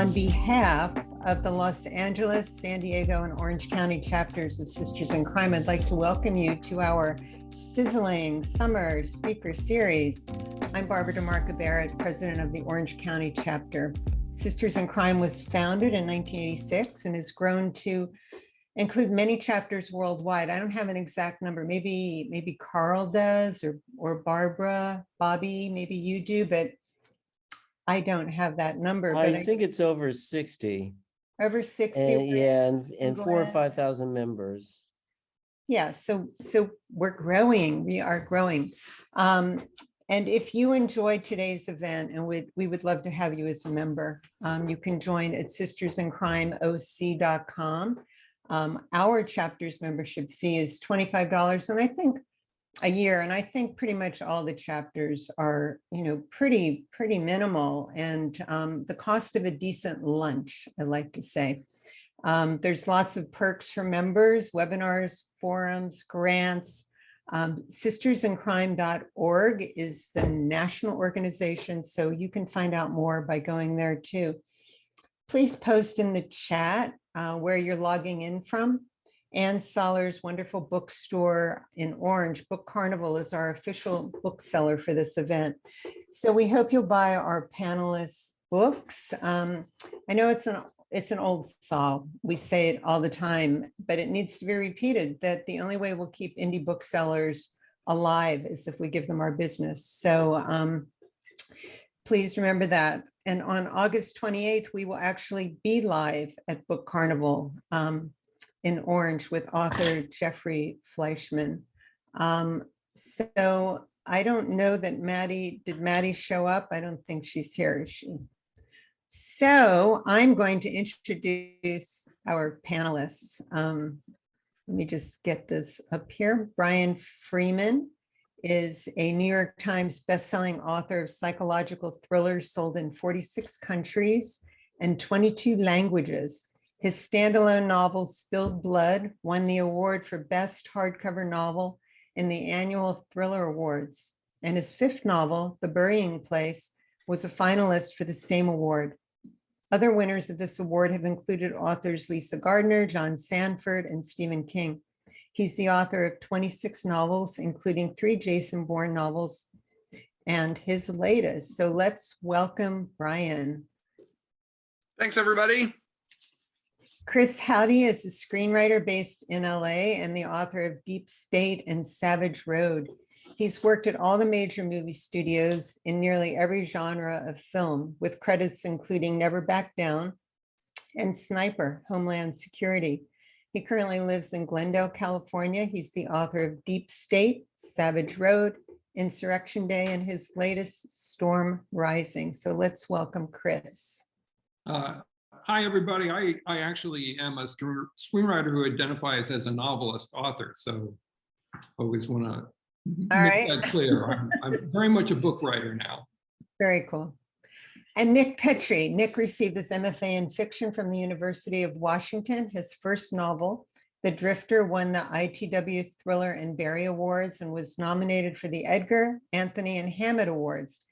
On behalf of the Los Angeles, San Diego, and Orange County chapters of Sisters in Crime, I'd like to welcome you to our sizzling summer speaker series. I'm Barbara DeMarco Barrett, president of the Orange County chapter. Sisters in Crime was founded in 1986 and has grown to include many chapters worldwide. I don't have an exact number. Maybe Carl does, or Barbara, Bobby, maybe you do, but I don't have that number. I but think it's over 60. Over 60. And 4,000 or 5,000 members. Yeah, so we're growing. We are growing. And if you enjoyed today's event, and we would love to have you as a member, you can join at sistersInCrimeOC.com. Our chapter's membership fee is $25, and I think a year. And I think pretty much all the chapters are, pretty minimal. And the cost of a decent lunch, I like to say. There's lots of perks for members, webinars, forums, grants. Sistersincrime.org is the national organization, so you can find out more by going there too. Please post in the chat where you're logging in from. Ann Soller's wonderful bookstore in Orange, Book Carnival, is our official bookseller for this event. So we hope you'll buy our panelists' books. I know it's an old saw. We say it all the time, but it needs to be repeated that the only way we'll keep indie booksellers alive is if we give them our business. So please remember that. And on August 28th, we will actually be live at Book Carnival in Orange with author Jeffrey Fleischman. So I don't know that did Maddie show up? I don't think she's here, is she? So I'm going to introduce our panelists. Let me just get this up here. Brian Freeman is a New York Times bestselling author of psychological thrillers sold in 46 countries and 22 languages. His standalone novel, Spilled Blood, won the award for Best Hardcover Novel in the annual Thriller Awards. And his fifth novel, The Burying Place, was a finalist for the same award. Other winners of this award have included authors Lisa Gardner, John Sanford, and Stephen King. He's the author of 26 novels, including 3 Jason Bourne novels and his latest. So let's welcome Brian. Thanks, everybody. Chris Hauty is a screenwriter based in LA and the author of Deep State and Savage Road. He's worked at all the major movie studios in nearly every genre of film, with credits including Never Back Down and Sniper, Homeland Security. He currently lives in Glendale, California. He's the author of Deep State, Savage Road, Insurrection Day, and his latest, Storm Rising. So let's welcome Chris. Hi, everybody. I actually am a screenwriter who identifies as a novelist author. So always want to make that clear. I'm very much a book writer now. Very cool. And Nick Petrie. Nick received his MFA in fiction from the University of Washington. His first novel, The Drifter, won the ITW Thriller and Barry Awards and was nominated for the Edgar, Anthony, and Hammett Awards.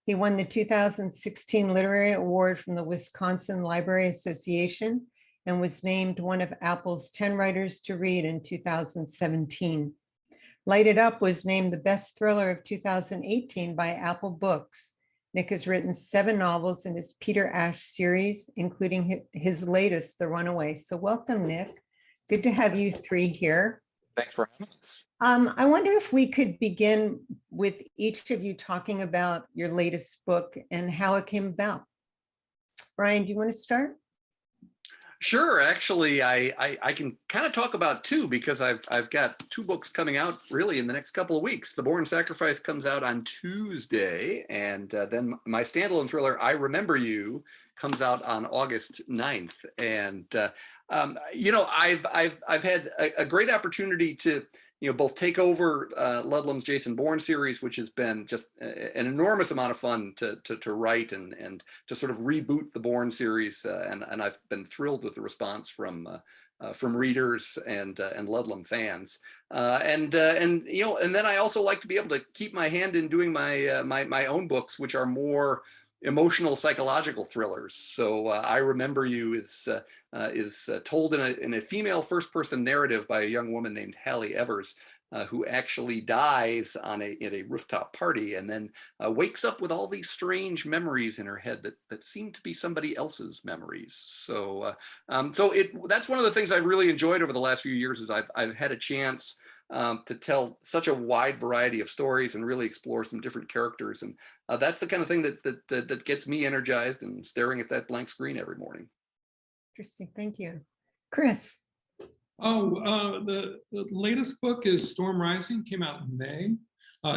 He won the 2016 Literary Award from the Wisconsin Library Association and was named one of Apple's 10 writers to read in 2017. Light It Up was named the best thriller of 2018 by Apple Books. Nick has written 7 novels in his Peter Ash series, including his latest, The Runaway. So welcome, Nick. Good to have you 3 here. Thanks for having us. I wonder if we could begin with each of you talking about your latest book and how it came about. Brian, do you want to start? Sure. Actually, I can kind of talk about 2 because I've got 2 books coming out really in the next couple of weeks. The Born Sacrifice comes out on Tuesday, and then my standalone thriller, I Remember You, comes out on August 9th. And I've had a great opportunity to both take over Ludlum's Jason Bourne series, which has been just an enormous amount of fun to write and to sort of reboot the Bourne series, and I've been thrilled with the response from readers and Ludlum fans, and then I also like to be able to keep my hand in doing my own books, which are more emotional psychological thrillers. So I Remember You is told in a female first-person narrative by a young woman named Hallie Evers, who actually dies at a rooftop party and then wakes up with all these strange memories in her head that seem to be somebody else's memories. So that's one of the things I've really enjoyed over the last few years is I've had a chance to tell such a wide variety of stories and really explore some different characters. And that's the kind of thing that gets me energized and staring at that blank screen every morning. Interesting. Thank you. Chris. The latest book is Storm Rising, came out in May.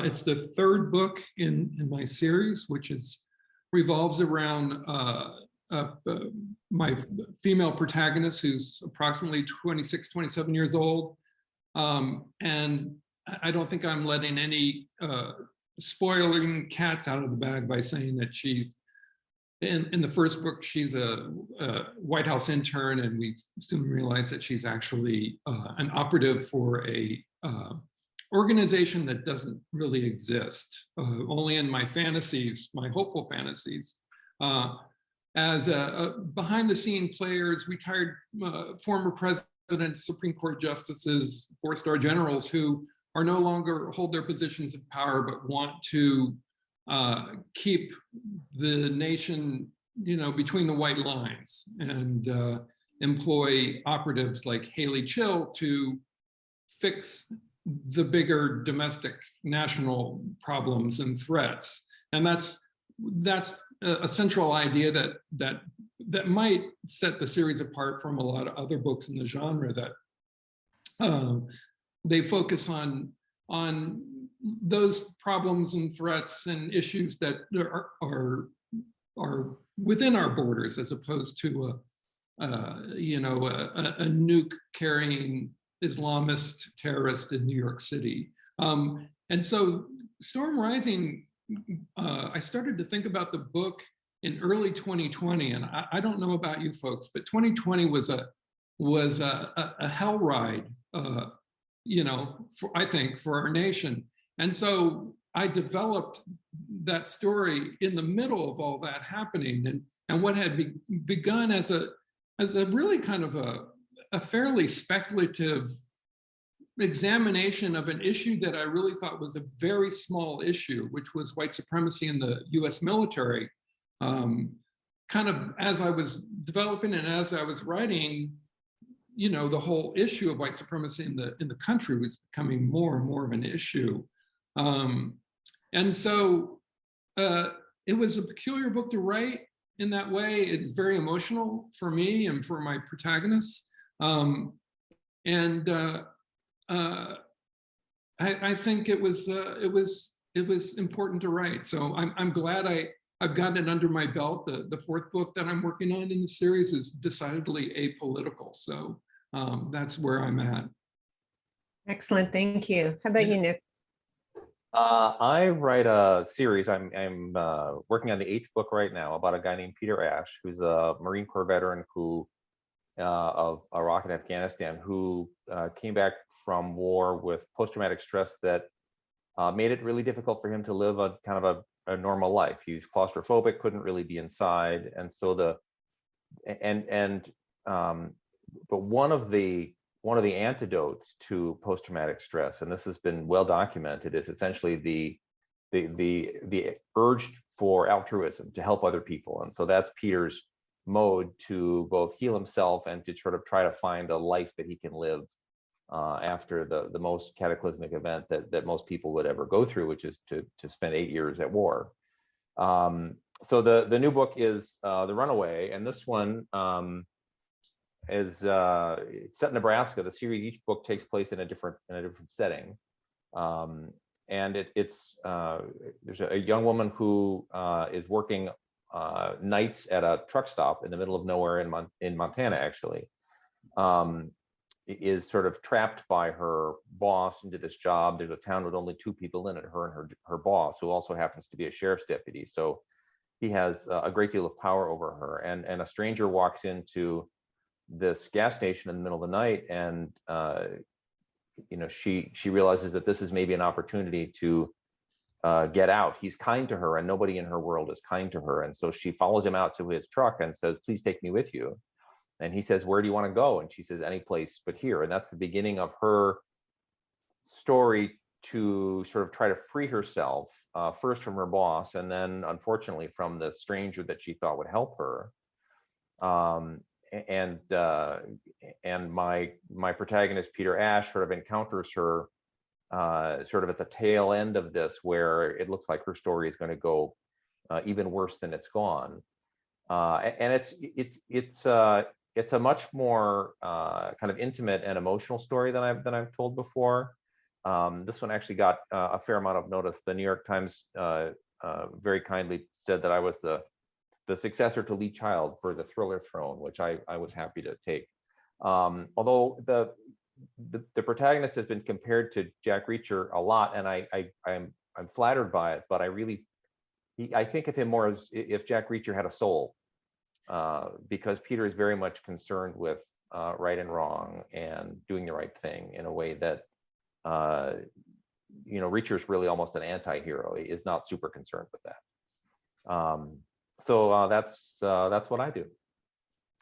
It's the third book in my series, which revolves around my female protagonist, who's approximately 26, 27 years old. And I don't think I'm letting any spoiling cats out of the bag by saying that she's, in the first book, she's a White House intern, and we soon realize that she's actually an operative for a organization that doesn't really exist. Only in my fantasies, my hopeful fantasies, as behind the scene players, retired former presidents, Supreme Court justices, 4-star generals who are no longer hold their positions of power, but want to keep the nation, between the white lines, and employ operatives like Haley Chill to fix the bigger domestic national problems and threats. And that's a central idea that might set the series apart from a lot of other books in the genre, that they focus on those problems and threats and issues that are within our borders, as opposed to a nuke carrying Islamist terrorist in New York City. And so Storm Rising, I started to think about the book in early 2020, and I don't know about you folks, but 2020 was a hell ride, I think, for our nation. And so I developed that story in the middle of all that happening, and what had begun as a really kind of a fairly speculative examination of an issue that I really thought was a very small issue, which was white supremacy in the US military. Kind of as I was developing and as I was writing, the whole issue of white supremacy in the country was becoming more and more of an issue. And so it was a peculiar book to write in that way. It's very emotional for me and for my protagonists. I think it was important to write. So I'm glad I've gotten it under my belt. The fourth book that I'm working on in the series is decidedly apolitical. So that's where I'm at. Excellent, thank you. How about you, Nick? I write a series. I'm working on the 8th book right now about a guy named Peter Ash, who's a Marine Corps veteran who of Iraq and Afghanistan, who came back from war with post-traumatic stress that made it really difficult for him to live a kind of a normal life. He's claustrophobic, couldn't really be inside, and so but one of the antidotes to post-traumatic stress, and this has been well documented, is essentially the urge for altruism, to help other people. And so that's Peter's mode to both heal himself and to sort of try to find a life that he can live after the most cataclysmic event that most people would ever go through, which is to spend 8 years at war. So the new book is The Runaway, and this one is set in Nebraska. The series, each book takes place in a different setting, and it's there's a young woman who is working nights at a truck stop in the middle of nowhere in Montana, actually, is sort of trapped by her boss into this job. There's a town with only 2 people in it, her and her boss, who also happens to be a sheriff's deputy. So he has a great deal of power over her, and a stranger walks into this gas station in the middle of the night, and she realizes that this is maybe an opportunity to get out. He's kind to her, and nobody in her world is kind to her. And so she follows him out to his truck and says, please take me with you. And he says, where do you want to go? And she says, any place but here. And that's the beginning of her story to sort of try to free herself, first from her boss, and then unfortunately from the stranger that she thought would help her. And my protagonist, Peter Ash, sort of encounters her sort of at the tail end of this, where it looks like her story is going to go even worse than it's gone. And it's a much more kind of intimate and emotional story than I've told before. This one actually got a fair amount of notice. The New York Times very kindly said that I was the successor to Lee Child for the thriller throne, which I was happy to take. Although the protagonist has been compared to Jack Reacher a lot, and I'm flattered by it, but I think of him more as if Jack Reacher had a soul, because Peter is very much concerned with right and wrong and doing the right thing in a way that Reacher is really almost an anti-hero. He is not super concerned with that. So that's what I do.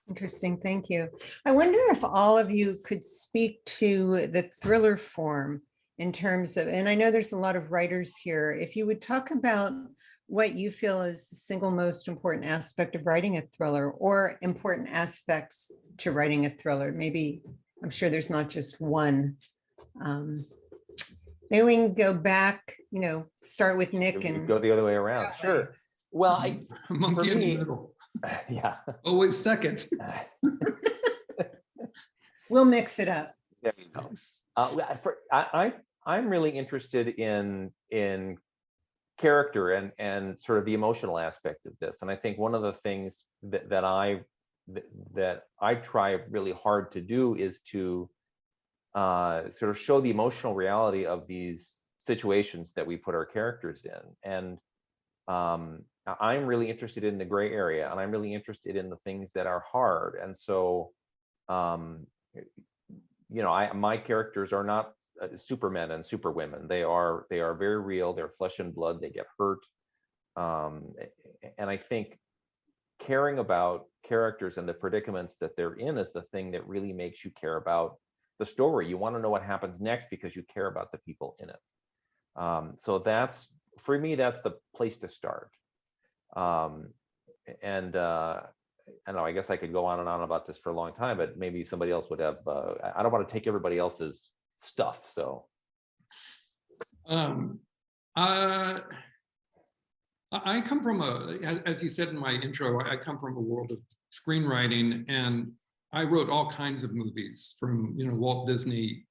Interesting, thank you. I wonder if all of you could speak to the thriller form in terms of, and I know there's a lot of writers here, if you would talk about what you feel is the single most important aspect of writing a thriller, or important aspects to writing a thriller. Maybe, I'm sure there's not just one. Maybe we can go back, start with Nick and go the other way around. Sure. Well, Monkey in the middle. Yeah. Always second. We'll mix it up. There you go. I'm really interested in character and sort of the emotional aspect of this. And I think one of the things that I try really hard to do is to sort of show the emotional reality of these situations that we put our characters in. And I'm really interested in the gray area, and I'm really interested in the things that are hard. And so, my characters are not supermen and superwomen. They are very real. They're flesh and blood. They get hurt. And I think caring about characters and the predicaments that they're in is the thing that really makes you care about the story. You want to know what happens next because you care about the people in it. So that's, for me, that's the place to start. I don't know, I guess I could go on and on about this for a long time, but maybe somebody else would have, I don't want to take everybody else's stuff, so. I come from as you said in my intro, I come from a world of screenwriting, and I wrote all kinds of movies, from Walt Disney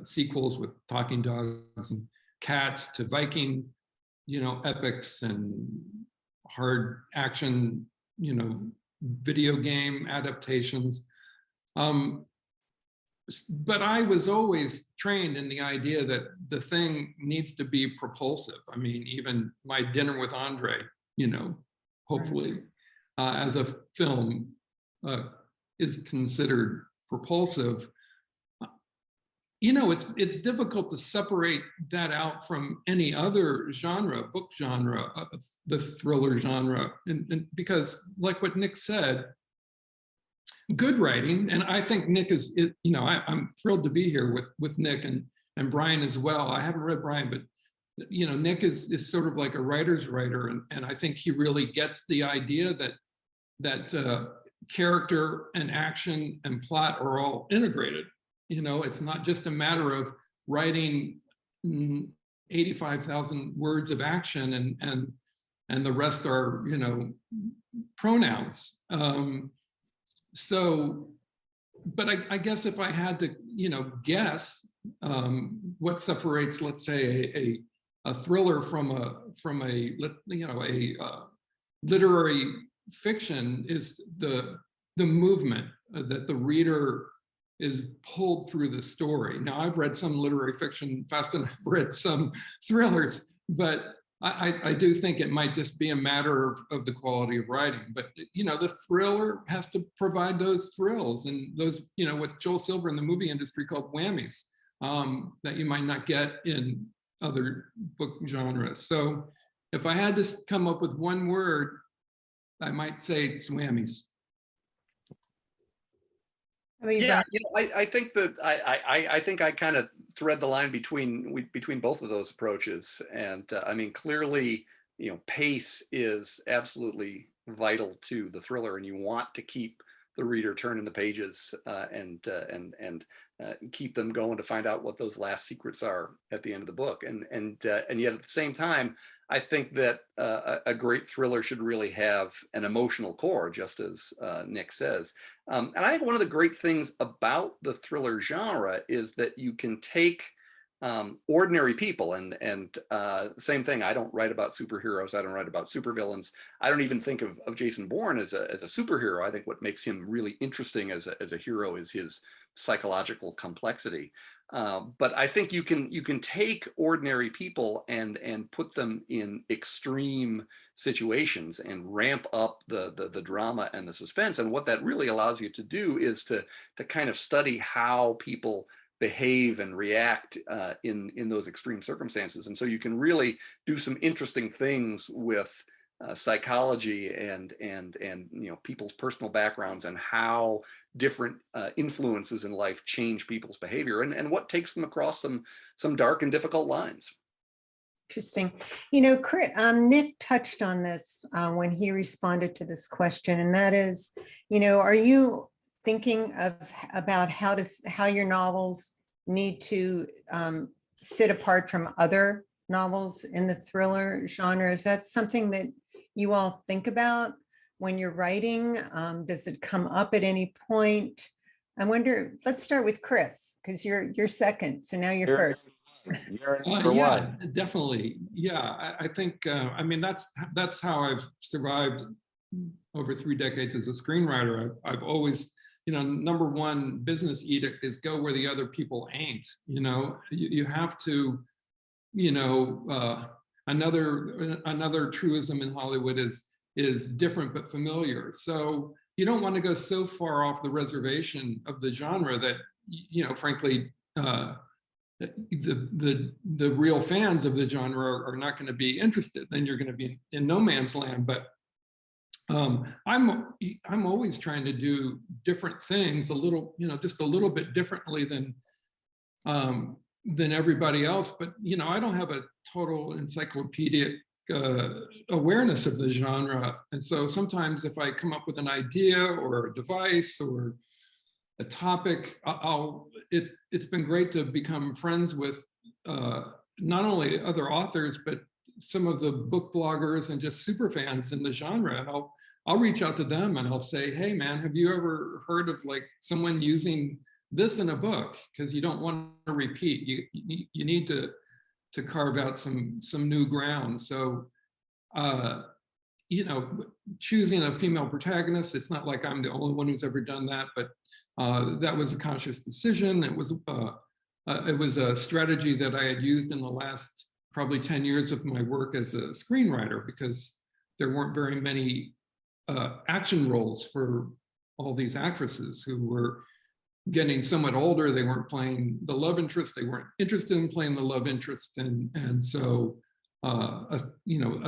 sequels with talking dogs and cats to Viking, epics and hard action, video game adaptations. But I was always trained in the idea that the thing needs to be propulsive. I mean, even my Dinner with Andre, hopefully as a film is considered propulsive. It's difficult to separate that out from any other genre, book genre, the thriller genre, and because, like what Nick said, good writing, and I think Nick is, I'm thrilled to be here with Nick and Brian as well. I haven't read Brian, but Nick is sort of like a writer's writer, and I think he really gets the idea that character and action and plot are all integrated. It's not just a matter of writing 85,000 words of action and the rest are, pronouns. But I guess if I had to, guess what separates, let's say, a thriller from a literary fiction is the movement that the reader is pulled through the story. Now, I've read some literary fiction fast, and I've read some thrillers, but I do think it might just be a matter of the quality of writing. But the thriller has to provide those thrills and those, what Joel Silver in the movie industry called whammies, that you might not get in other book genres. So if I had to come up with one word, I might say it's whammies. How about you, Yeah, Brian? I think that I think I kind of thread the line between both of those approaches. And I mean, clearly, pace is absolutely vital to the thriller, and you want to keep the reader turning the pages and keep them going to find out what those last secrets are at the end of the book. And yet at the same time, I think that a great thriller should really have an emotional core, just as Nick says. And I think one of the great things about the thriller genre is that you can take ordinary people and same thing. I don't write about superheroes. I don't write about supervillains. I don't even think of Jason Bourne as a superhero. I think what makes him really interesting as a hero is his psychological complexity. But I think you can take ordinary people and put them in extreme situations and ramp up the drama and the suspense. And what that really allows you to do is to kind of study how people behave and react in those extreme circumstances. And so you can really do some interesting things with psychology and people's personal backgrounds and how different influences in life change people's behavior and what takes them across some dark and difficult lines. Interesting. Nick touched on this when he responded to this question, and that is, are you thinking about how your novels need to sit apart from other novels in the thriller genre? Is that something that you all think about when you're writing? Does it come up at any point? I wonder, let's start with Chris, because you're second, so now you're first. You're number Yeah, one. definitely. Yeah, I think, I mean, that's how I've survived over 3 decades as a screenwriter. I've always, number one business edict is go where the other people ain't. You have to, another truism in Hollywood is different but familiar. So you don't want to go so far off the reservation of the genre that, frankly, the real fans of the genre are not going to be interested. Then you're going to be in no man's land. But I'm always trying to do different things, just a little bit differently than everybody else. But I don't have a total encyclopedic awareness of the genre, and so sometimes if I come up with an idea or a device or a topic, it's been great to become friends with not only other authors but some of the book bloggers and just super fans in the genre. And I'll reach out to them and I'll say, hey man, have you ever heard of like someone using this in a book? Because you don't want to repeat. You need to carve out some new ground. So choosing a female protagonist, it's not like I'm the only one who's ever done that, but that was a conscious decision. It was a strategy that I had used in the last probably 10 years of my work as a screenwriter, because there weren't very many action roles for all these actresses who were getting somewhat older. They weren't playing the love interest. They weren't interested in playing the love interest. And so a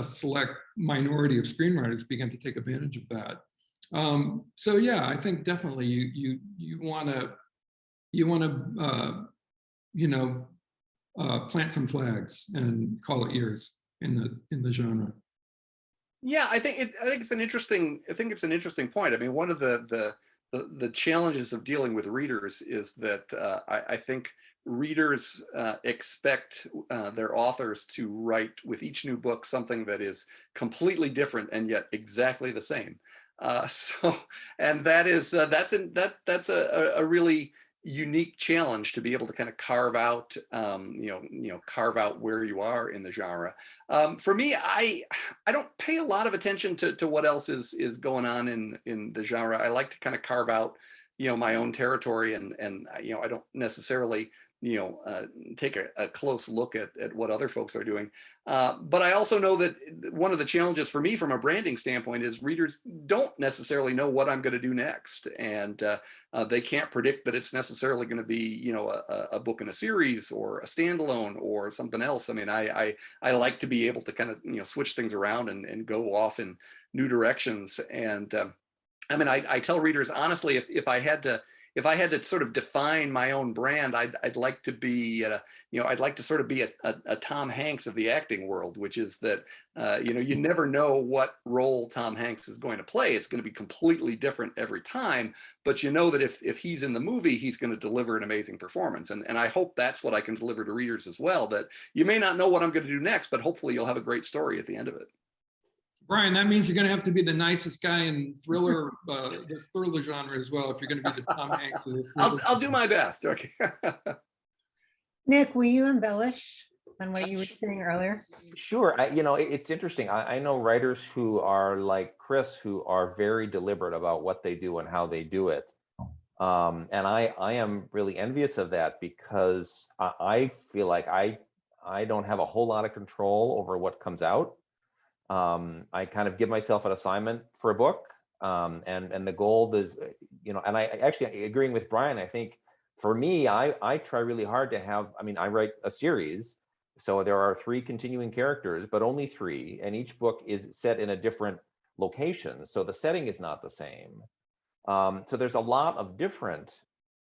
select minority of screenwriters began to take advantage of that. So yeah, I think definitely you want to plant some flags and call it yours in the genre. Yeah, I think it's an interesting point. I mean, one of the challenges of dealing with readers is that I think readers expect their authors to write with each new book something that is completely different and yet exactly the same. And that's a really unique challenge to be able to kind of carve out where you are in the genre. For me, I don't pay a lot of attention to what else is going on in the genre. I like to kind of carve out my own territory, and I don't necessarily take a close look at what other folks are doing. But I also know that one of the challenges for me from a branding standpoint is readers don't necessarily know what I'm going to do next. And they can't predict that it's necessarily going to be, a book in a series or a standalone or something else. I mean, I like to be able to kind of, switch things around and go off in new directions. And I mean, I tell readers, honestly, if I had to sort of define my own brand, I'd like to be, I'd like to sort of be a Tom Hanks of the acting world, which is that, you never know what role Tom Hanks is going to play. It's going to be completely different every time, but you know that if he's in the movie, he's going to deliver an amazing performance. And I hope that's what I can deliver to readers as well, that you may not know what I'm going to do next, but hopefully you'll have a great story at the end of it. Brian, that means you're going to have to be the nicest guy in thriller, the thriller genre as well. If you're going to be the Tom Hanks of the thriller. I'll do my best. Okay. Nick, will you embellish on what you were saying earlier? Sure. It's interesting. I know writers who are like Chris, who are very deliberate about what they do and how they do it. And I am really envious of that, because I feel like I don't have a whole lot of control over what comes out. I kind of give myself an assignment for a book, and the goal is, and I actually, agreeing with Brian, I think for me, I try really hard to have, I write a series, so there are 3 continuing characters, but only 3, and each book is set in a different location, so the setting is not the same. So there's a lot of different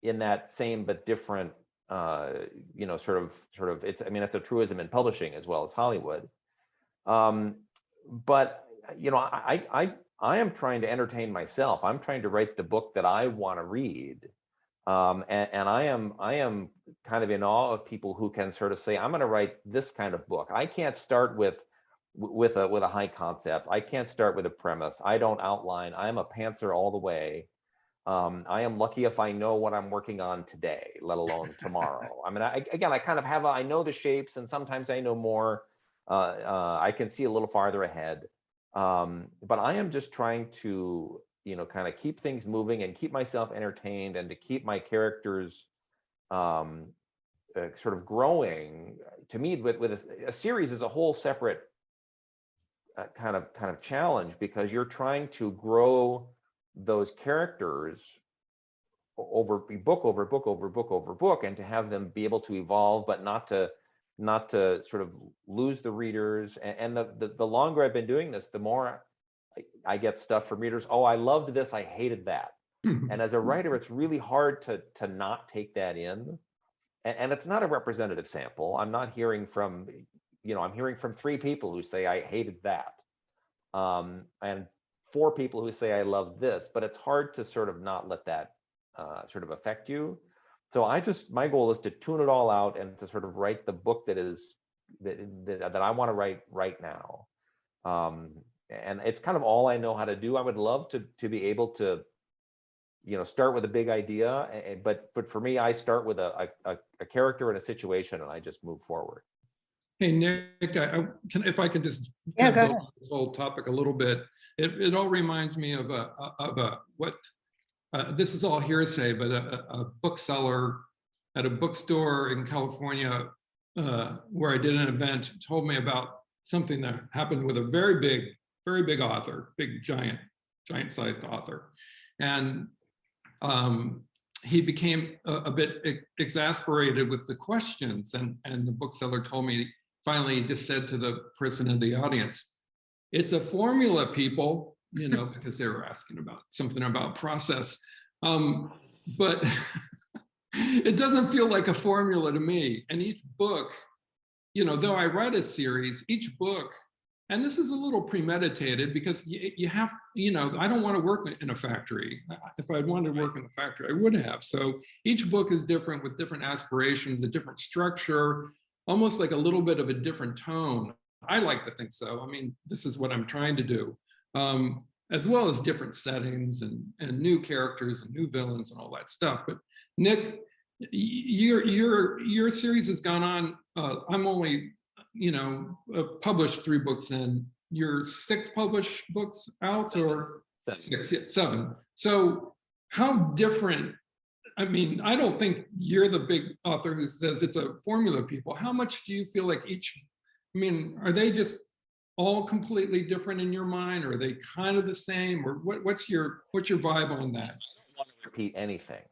in that same but different, sort of, it's a truism in publishing as well as Hollywood. But I am trying to entertain myself. I'm trying to write the book that I want to read, and I am kind of in awe of people who can sort of say, I'm going to write this kind of book. I can't start with a high concept. I can't start with a premise. I don't outline. I'm a pantser all the way. I am lucky if I know what I'm working on today, let alone tomorrow. I know the shapes, and sometimes I know more. I can see a little farther ahead, but I am just trying to, kind of keep things moving and keep myself entertained, and to keep my characters sort of growing. To me, with a series is a whole separate kind of challenge, because you're trying to grow those characters over book over book over book over book, and to have them be able to evolve, but not to sort of lose the readers. And the longer I've been doing this, the more I get stuff from readers. Oh, I loved this, I hated that. And as a writer, it's really hard to not take that in. And it's not a representative sample. I'm not hearing from, I'm hearing from 3 people who say I hated that. And 4 people who say I love this, but it's hard to sort of not let that sort of affect you. So my goal is to tune it all out and to sort of write the book that I want to write right now. And it's kind of all I know how to do. I would love to be able to, start with a big idea, but for me, I start with a character and a situation, and I just move forward. Hey, Nick, if I could just go ahead. this whole topic a little bit. It all reminds me of what. This is all hearsay, but a bookseller at a bookstore in California where I did an event told me about something that happened with a very big author, big giant-sized author. And he became a bit exasperated with the questions. And the bookseller told me, finally just said to the person in the audience, "It's a formula, people." Because they were asking about something about process. But it doesn't feel like a formula to me. And each book, though I write a series, each book, and this is a little premeditated, because you have, I don't want to work in a factory. If I'd wanted to work in a factory, I would have. So each book is different, with different aspirations, a different structure, almost like a little bit of a different tone. I like to think so. This is what I'm trying to do. As well as different settings and new characters and new villains and all that stuff. But Nick, your series has gone on. I'm only, published 3 books in. You're 6 published books out, or 6? Yeah, 7. So how different I mean, I don't think you're the big author who says it's a formula, people. How much do you feel like each, I mean, are they just all completely different in your mind? Or are they kind of the same? Or what's your vibe on that? I don't want to repeat anything.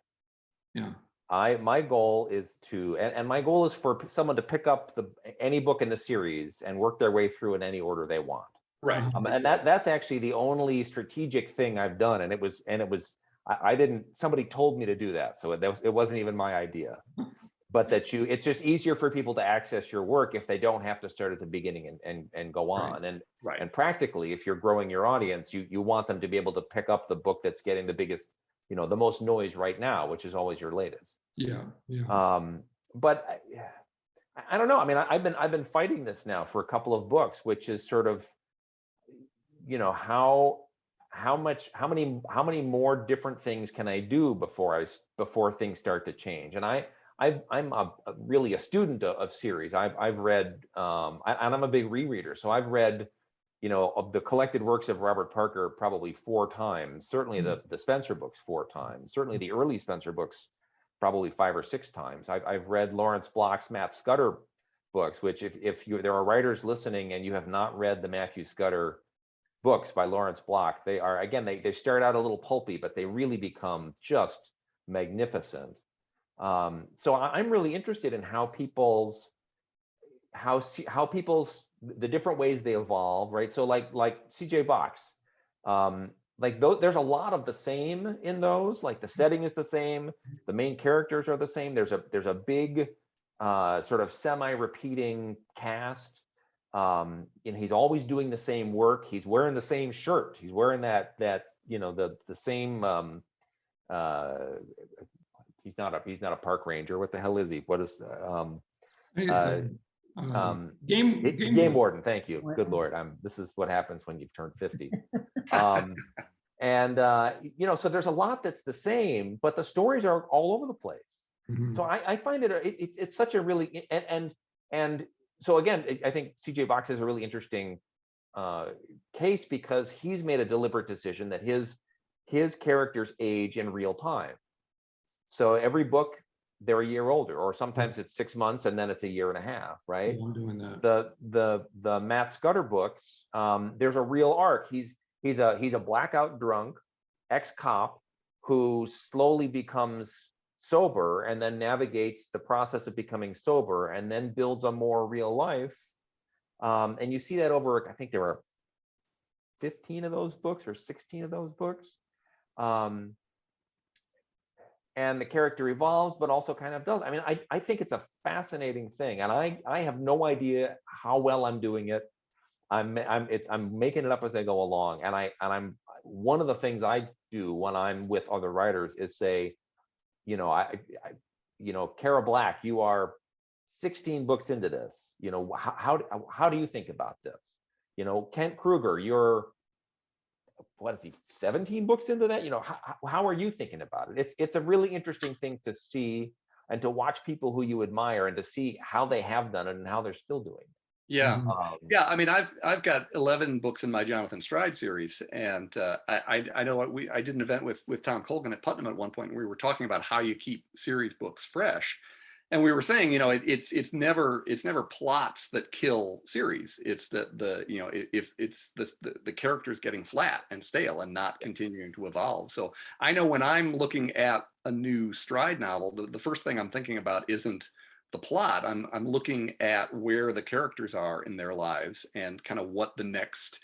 Yeah. My goal is to, and my goal is for someone to pick up any book in the series and work their way through in any order they want. Right. And that's actually the only strategic thing I've done. And it was I didn't, somebody told me to do that. So it wasn't even my idea, but it's just easier for people to access your work if they don't have to start at the beginning and go on. Right. And practically, if you're growing your audience, you want them to be able to pick up the book that's getting the biggest, the most noise right now, which is always your latest. Yeah. Yeah. But I don't know. I mean, I've been fighting this now for a couple of books, which is sort of, how many more different things can I do before things start to change? And I'm really a student of series. I've read, and I'm a big rereader. So I've read, of the collected works of Robert Parker probably 4 times. Certainly the Spencer books 4 times. Certainly the early Spencer books probably 5 or 6 times. I've read Lawrence Block's Matt Scudder books, which if there are writers listening and you have not read the Matthew Scudder books by Lawrence Block, they are, again, they start out a little pulpy, but they really become just magnificent. So I'm really interested in how people's the different ways they evolve, right? So like CJ Box, there's a lot of the same in those. Like the setting is the same, the main characters are the same. There's a big sort of semi-repeating cast. And he's always doing the same work. He's wearing the same shirt. He's wearing that the same. He's not a park ranger. What the hell is he? What is game warden? Thank you. Good Lord. This is what happens when you've turned 50. So there's a lot that's the same, but the stories are all over the place. Mm-hmm. So I find it's such a really and so again, I think CJ Box is a really interesting case because he's made a deliberate decision that his characters age in real time. So every book, they're a year older, or sometimes it's 6 months and then it's a year and a half, right? Yeah, I'm doing that. The Matt Scudder books, there's a real arc. He's a blackout drunk ex-cop who slowly becomes sober and then navigates the process of becoming sober and then builds a more real life. And you see that over, I think there are 15 of those books or 16 of those books. And the character evolves, but also kind of does. I mean, I think it's a fascinating thing, and I have no idea how well I'm doing it. I'm making it up as I go along, and I'm one of the things I do when I'm with other writers is say, Cara Black, you are 16 books into this. How do you think about this? Kent Kruger, you're, what is he, 17 books into that? How are you thinking about it? It's a really interesting thing to see and to watch people who you admire and to see how they have done it and how they're still doing it. Yeah. Yeah. I mean, I've got 11 books in my Jonathan Stride series. And I know I did an event with Tom Colgan at Putnam at one point, and we were talking about how you keep series books fresh. And we were saying, it's never plots that kill series. It's that if it's the characters getting flat and stale and not continuing to evolve. So I know when I'm looking at a new Stride novel, the first thing I'm thinking about isn't the plot. I'm looking at where the characters are in their lives and kind of what the next,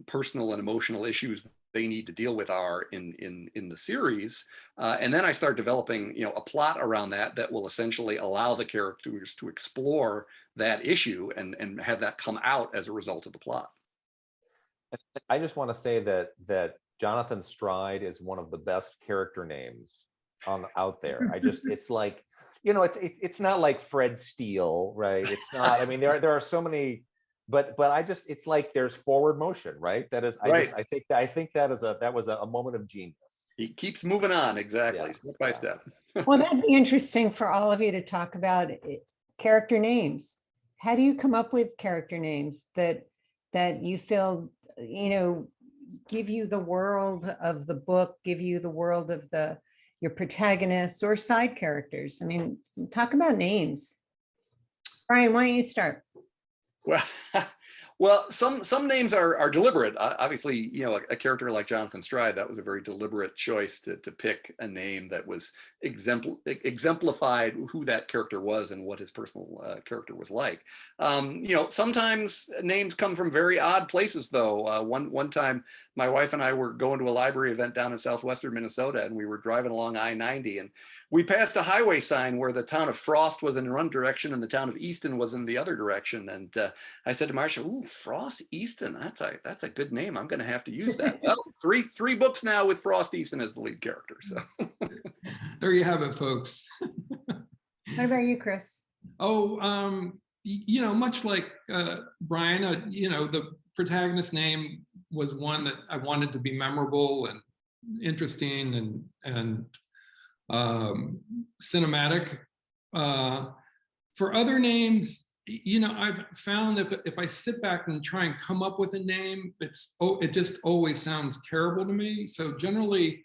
personal and emotional issues they need to deal with are in the series. And then I start developing, a plot around that will essentially allow the characters to explore that issue and have that come out as a result of the plot. I just want to say that Jonathan Stride is one of the best character names out there. It's like, it's not like Fred Steele, right? It's not, I mean, there are so many, but it's like there's forward motion, right? That is, Right. I think that was a moment of genius. He keeps moving on, exactly, Yeah, step by step. Well, that'd be interesting for all of you to talk about character names. How do you come up with character names that you feel, give you the world of the book, give you the world of the your protagonists or side characters? I mean, talk about names. Brian, why don't you start? Well, well, some names are deliberate. Obviously, you know, a character like Jonathan Stride, that was a very deliberate choice to pick a name that was exemplified who that character was and what his personal character was like. You know, sometimes names come from very odd places, though. One time, my wife and I were going to a library event down in southwestern Minnesota, and we were driving along I-90, and we passed a highway sign where the town of Frost was in one direction and the town of Easton was in the other direction. And I said to Marcia, "Ooh, Frost Easton, that's a good name. I'm going to have to use that." Well, three books now with Frost Easton as the lead character. So There you have it, folks. What about you, Chris? Oh, you know, much like Brian, you know, the protagonist name was one that I wanted to be memorable and interesting and cinematic. For other names, you know, I've found if I sit back and try and come up with a name, it just always sounds terrible to me. So generally,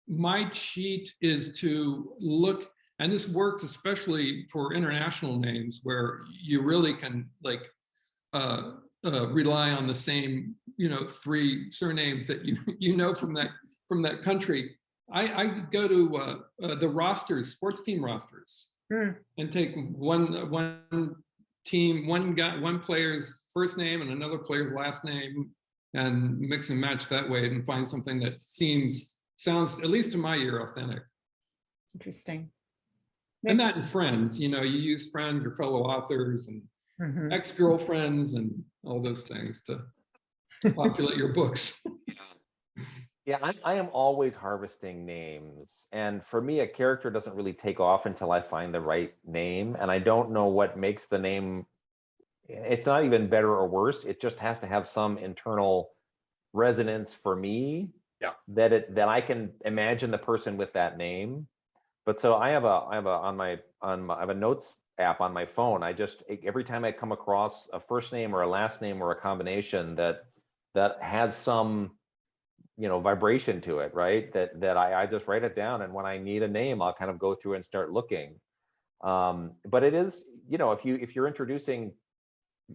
my cheat is to look, and this works especially for international names where you really can like rely on the same, you know, 3 surnames that you know from that country. I go to the rosters, sports team rosters, and take one team, one player's first name and another player's last name, and mix and match that way, and find something that sounds, at least to my ear, authentic. Interesting. And that in friends, you know, you use friends or fellow authors and ex-girlfriends and all those things to populate your books. Yeah, I am always harvesting names. And for me, a character doesn't really take off until I find the right name. And I don't know what makes the name, it's not even better or worse. It just has to have some internal resonance for me. Yeah. That I can imagine the person with that name. But so I have a notes app on my phone. Every time I come across a first name or a last name or a combination that has some, you know, vibration to it, right? That I just write it down, and when I need a name, I'll kind of go through and start looking. But it is, you know, if you're introducing,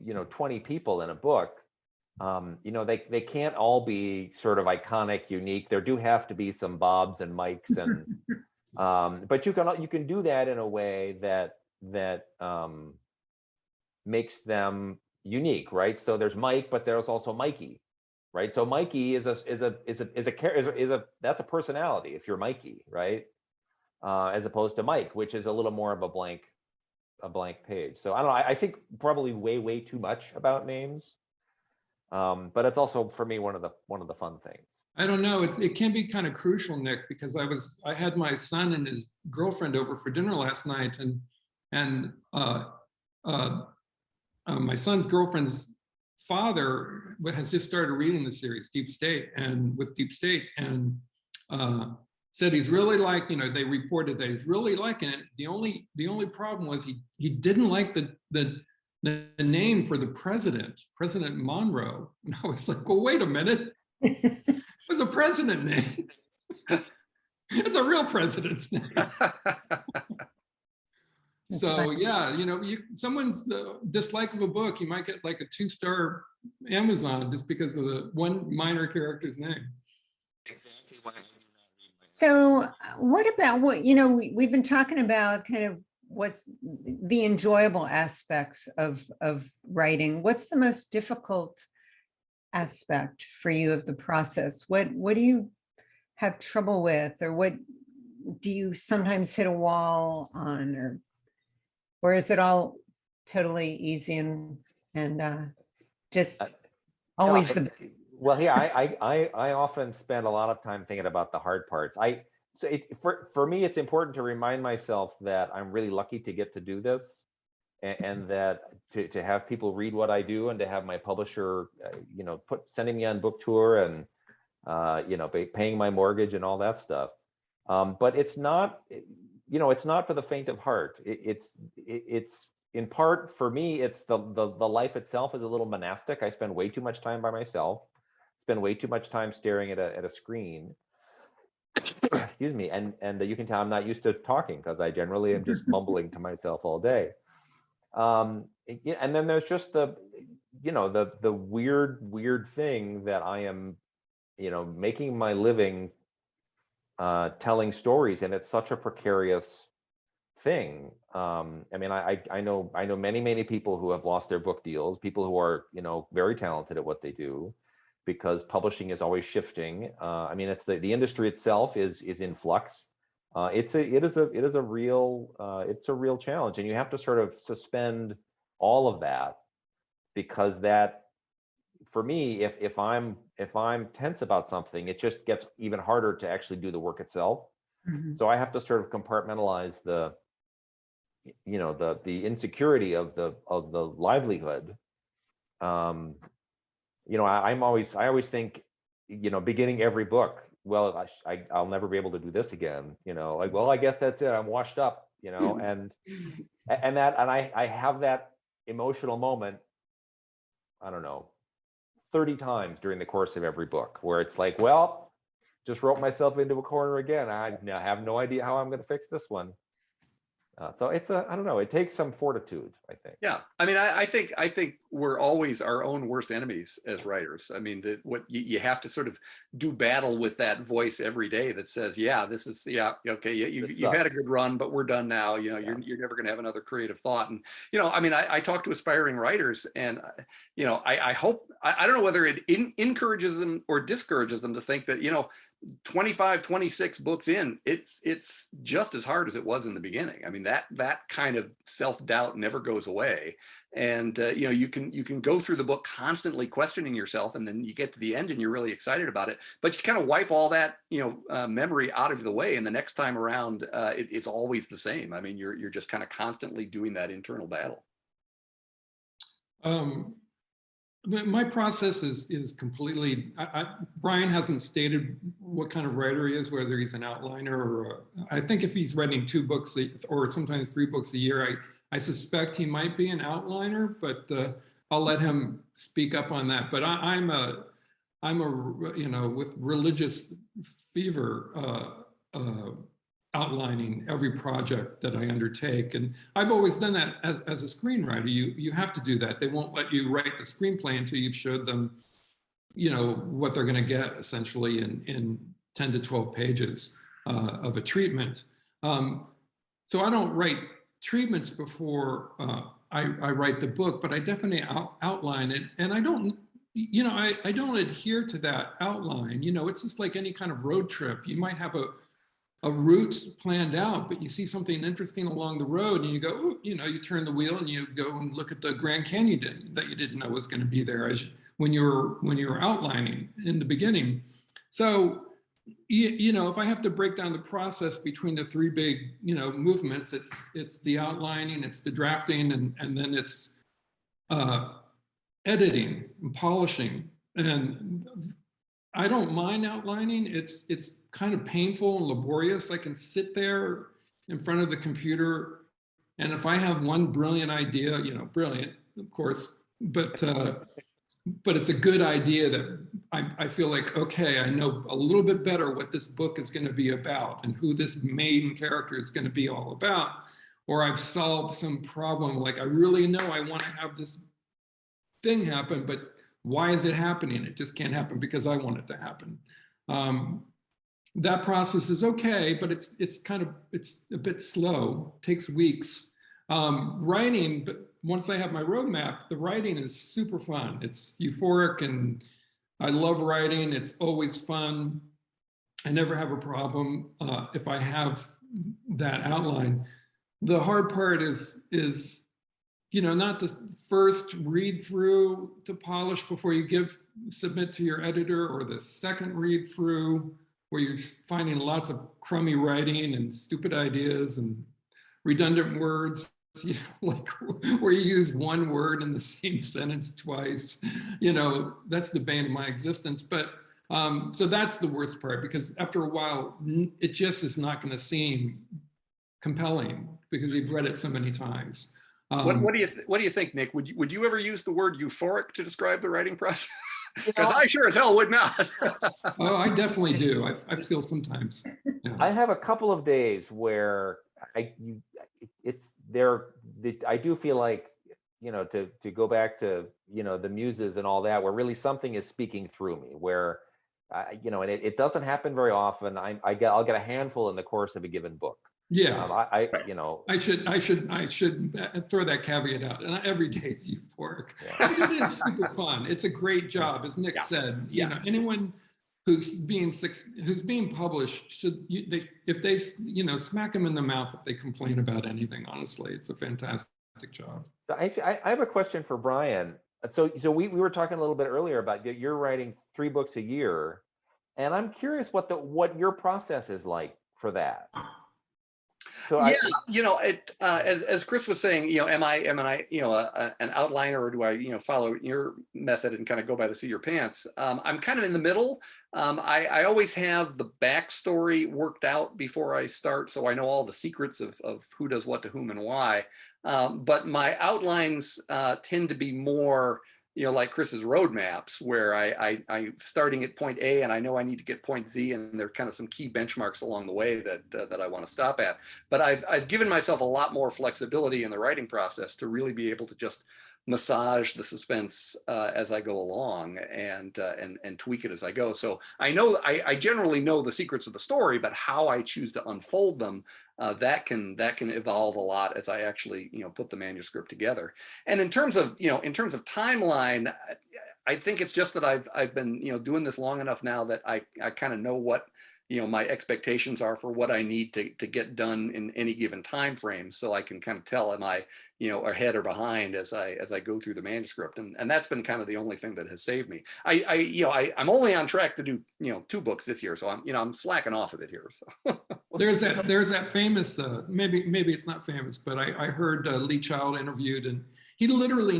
you know, 20 people in a book, you know, they can't all be sort of iconic, unique. There do have to be some Bobs and Mikes, and but you can do that in a way that makes them unique, right? So there's Mike, but there's also Mikey. Right, so Mikey is that's a personality if you're Mikey, right? As opposed to Mike, which is a little more of a blank page. So I don't know. I think probably way too much about names, but it's also for me one of the fun things. I don't know. It can be kind of crucial, Nick, because I had my son and his girlfriend over for dinner last night, and my son's girlfriend's father has just started reading the series Deep State, and said he's really like, you know, they reported that he's really liking it. The only problem was he didn't like the name for the President Monroe. And I was like, well, wait a minute. It was a president name. It's a real president's name. So yeah, you know, someone's dislike of a book, you might get like a 2-star Amazon just because of the one minor character's name. Exactly why I do not read. So what about you know, we've been talking about kind of what's the enjoyable aspects of writing. What's the most difficult aspect for you of the process? What do you have trouble with, or what do you sometimes hit a wall on, or is it totally easy and just always the well, yeah, I often spend a lot of time thinking about the hard parts. For me, it's important to remind myself that I'm really lucky to get to do this, and that to have people read what I do, and to have my publisher, you know, sending me on book tour, and you know, paying my mortgage and all that stuff. But it's not, you know, it's not for the faint of heart. It's in part, for me, it's the life itself is a little monastic. I spend way too much time by myself, spend way too much time staring at a screen. excuse me, and you can tell I'm not used to talking because I generally am just mumbling to myself all day. And then there's just the weird thing that I am, making my living telling stories, and it's such a precarious thing. I mean, I know many people who have lost their book deals, people who are, very talented at what they do, because publishing is always shifting. I mean, it's the industry itself is in flux. It is a real challenge, and you have to sort of suspend all of that, because that, for me, if I'm tense about something, it just gets even harder to actually do the work itself. So I have to sort of compartmentalize the insecurity of the livelihood. I always think, beginning every book, well, I'll never be able to do this again, like, well, I guess that's it, I'm washed up, and I have that emotional moment, I don't know, 30 times during the course of every book, where it's like, well, just wrote myself into a corner again, I now have no idea how I'm going to fix this one. So it's I don't know, it takes some fortitude, I think. Yeah, I mean, I think we're always our own worst enemies as writers. I mean, what you have to sort of do battle with that voice every day that says, yeah, this is, yeah, okay, you've had a good run, but we're done now. You're never going to have another creative thought. And I mean, I talk to aspiring writers, and I hope, I don't know whether it encourages them or discourages them to think that 25, 26 books in, it's just as hard as it was in the beginning. I mean, that kind of self-doubt never goes away. And you can go through the book constantly questioning yourself, and then you get to the end and you're really excited about it, but you kind of wipe all that memory out of the way, and the next time around it's always the same. I mean, you're just kind of constantly doing that internal battle. My process is completely, Brian hasn't stated what kind of writer he is, whether he's an outliner or, I think if he's writing 2 books or sometimes 3 books a year, I suspect he might be an outliner, but I'll let him speak up on that. But I'm a with religious fever, outlining every project that I undertake. And I've always done that as a screenwriter. You have to do that. They won't let you write the screenplay until you've showed them, what they're going to get essentially in 10 to 12 pages of a treatment. So I don't write treatments before I write the book, but I definitely outline it. And I don't, I don't adhere to that outline. It's just like any kind of road trip. You might have a route planned out, but you see something interesting along the road and you go, ooh, you turn the wheel and you go and look at the Grand Canyon that you didn't know was going to be there when you were outlining in the beginning. So, if I have to break down the process between the 3 big, movements, it's the outlining, it's the drafting, and then it's editing and polishing. And I don't mind outlining. It's kind of painful and laborious. I can sit there in front of the computer, and if I have one brilliant idea, brilliant, of course, but it's a good idea that I feel like, okay, I know a little bit better what this book is going to be about and who this main character is going to be all about, or I've solved some problem. Like, I really know I want to have this thing happen, but why is it happening? It just can't happen because I want it to happen. That process is okay, but it's a bit slow, takes weeks. Writing, but once I have my roadmap, the writing is super fun. It's euphoric, and I love writing. It's always fun. I never have a problem if I have that outline. The hard part is not the first read through to polish before you submit to your editor, or the second read through where you're finding lots of crummy writing and stupid ideas and redundant words, like where you use one word in the same sentence twice. That's the bane of my existence. But so that's the worst part, because after a while, it just is not going to seem compelling because you've read it so many times. What do you think, Nick? Would you ever use the word euphoric to describe the writing process? Because I sure as hell would not. Oh, I definitely do. I feel sometimes. Yeah. I have a couple of days where it's there. I do feel like, to go back to, the muses and all that, where really something is speaking through me, where, and it doesn't happen very often. I'll get a handful in the course of a given book. Yeah. I should throw that caveat out. And every day is euphoric. Yeah. But it is super fun. It's a great job, as Nick said. Yes. Anyone who's being published should, if they smack them in the mouth if they complain about anything. Honestly, it's a fantastic job. So I have a question for Brian. So we were talking a little bit earlier about you're writing 3 books a year, and I'm curious what your process is like for that. So as Chris was saying, am I an outliner, or do I follow your method and kind of go by the seat of your pants? I'm kind of in the middle. I always have the backstory worked out before I start, so I know all the secrets of who does what to whom and why. But my outlines tend to be more, like Chris's roadmaps, where I'm starting at point A and I know I need to get point Z, and there are kind of some key benchmarks along the way that I want to stop at. But I've given myself a lot more flexibility in the writing process to really be able to just massage the suspense as I go along and tweak it as I go. So I generally know the secrets of the story, but how I choose to unfold them, that can evolve a lot as I actually put the manuscript together. And in terms of timeline, I think it's just that I've been doing this long enough now that I kind of know what my expectations are for what I need to get done in any given time frame, so I can kind of tell, am I ahead or behind as I go through the manuscript, and that's been kind of the only thing that has saved me. I'm only on track to do 2 books this year, so I'm slacking off a bit here. So there's that famous maybe it's not famous, but I heard Lee Child interviewed, and he literally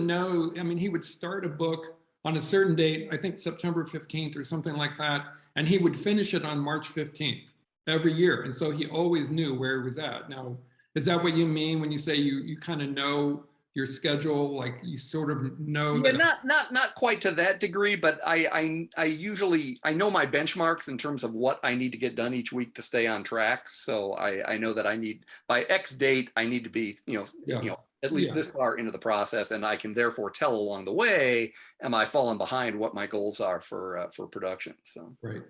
he would start a book on a certain date, I think September 15th or something like that, and he would finish it on March 15th every year. And so he always knew where he was at. Now, is that what you mean when you say you kind of know your schedule, like you sort of know? Yeah, not quite to that degree, but I usually know my benchmarks in terms of what I need to get done each week to stay on track. So I know that I need, by X date, I need to be at least this far into the process, and I can therefore tell along the way, am I falling behind what my goals are for production? So right.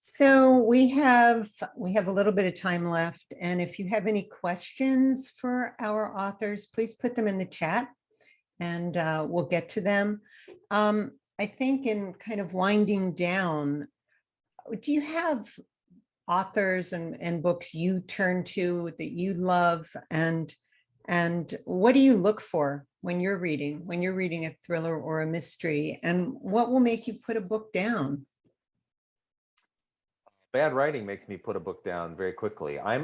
So we have a little bit of time left, and if you have any questions for our authors, please put them in the chat, and we'll get to them. I think in kind of winding down, do you have authors and books you turn to that you love, and what do you look for when you're reading a thriller or a mystery, and what will make you put a book down? Bad writing makes me put a book down very quickly. I